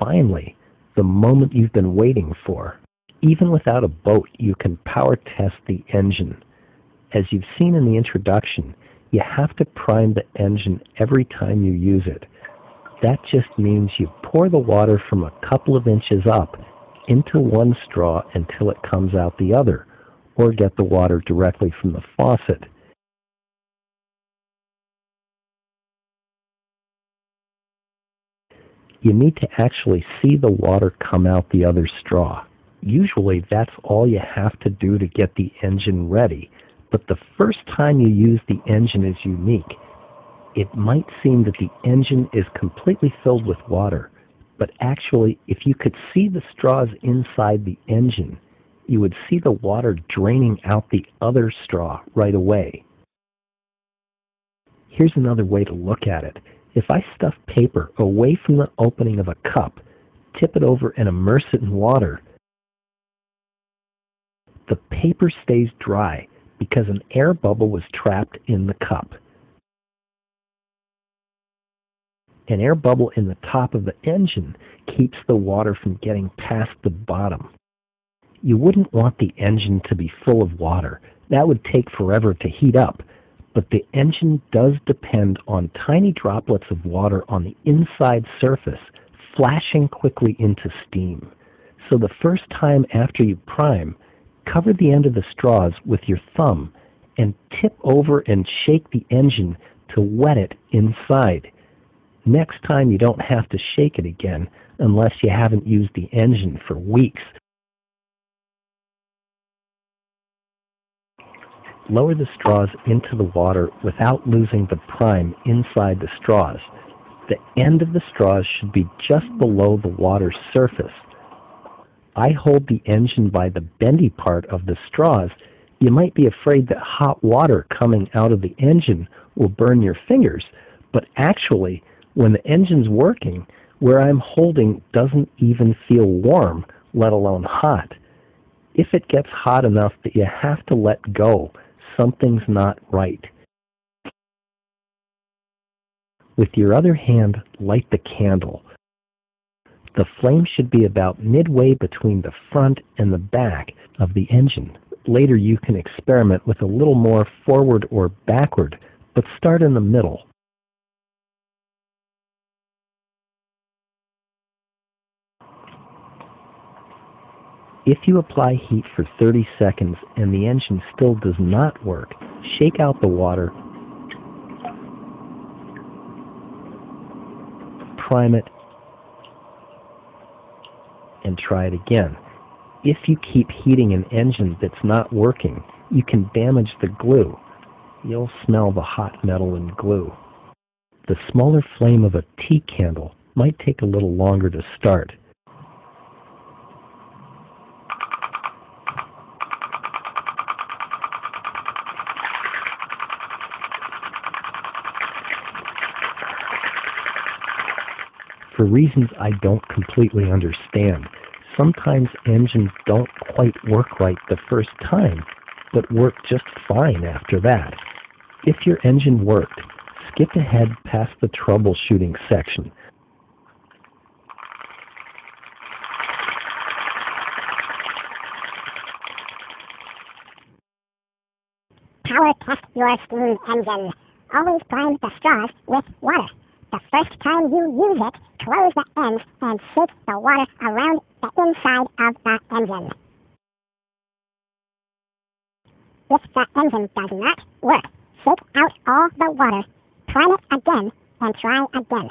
finally, the moment you've been waiting for. Even without a boat, you can power test the engine. As you've seen in the introduction, you have to prime the engine every time you use it. That just means you pour the water from a couple of inches up into one straw until it comes out the other, or get the water directly from the faucet. You need to actually see the water come out the other straw. Usually that's all you have to do to get the engine ready, but the first time you use the engine is unique. It might seem that the engine is completely filled with water, but actually if you could see the straws inside the engine, you would see the water draining out the other straw right away. Here's another way to look at it. If I stuff paper away from the opening of a cup, tip it over and immerse it in water, the paper stays dry because an air bubble was trapped in the cup. An air bubble in the top of the engine keeps the water from getting past the bottom. You wouldn't want the engine to be full of water. That would take forever to heat up. But the engine does depend on tiny droplets of water on the inside surface flashing quickly into steam. So the first time after you prime, cover the end of the straws with your thumb and tip over and shake the engine to wet it inside. Next time you don't have to shake it again unless you haven't used the engine for weeks. Lower the straws into the water without losing the prime inside the straws. The end of the straws should be just below the water's surface. I hold the engine by the bendy part of the straws. You might be afraid that hot water coming out of the engine will burn your fingers, but actually, when the engine's working, where I'm holding doesn't even feel warm, let alone hot. If it gets hot enough that you have to let go, something's not right. With your other hand, light the candle. The flame should be about midway between the front and the back of the engine. Later you can experiment with a little more forward or backward, but start in the middle. If you apply heat for 30 seconds and the engine still does not work, shake out the water, prime it, and try it again. If you keep heating an engine that's not working, you can damage the glue. You'll smell the hot metal and glue. The smaller flame of a tea candle might take a little longer to start. For reasons I don't completely understand, sometimes engines don't quite work right the first time, but work just fine after that. If your engine worked, skip ahead past the troubleshooting section. Power test your steam engine. Always prime the straws with water. The first time you use it, close the ends and shake the water around the inside of the engine. If the engine does not work, shake out all the water, prime it again, and try again.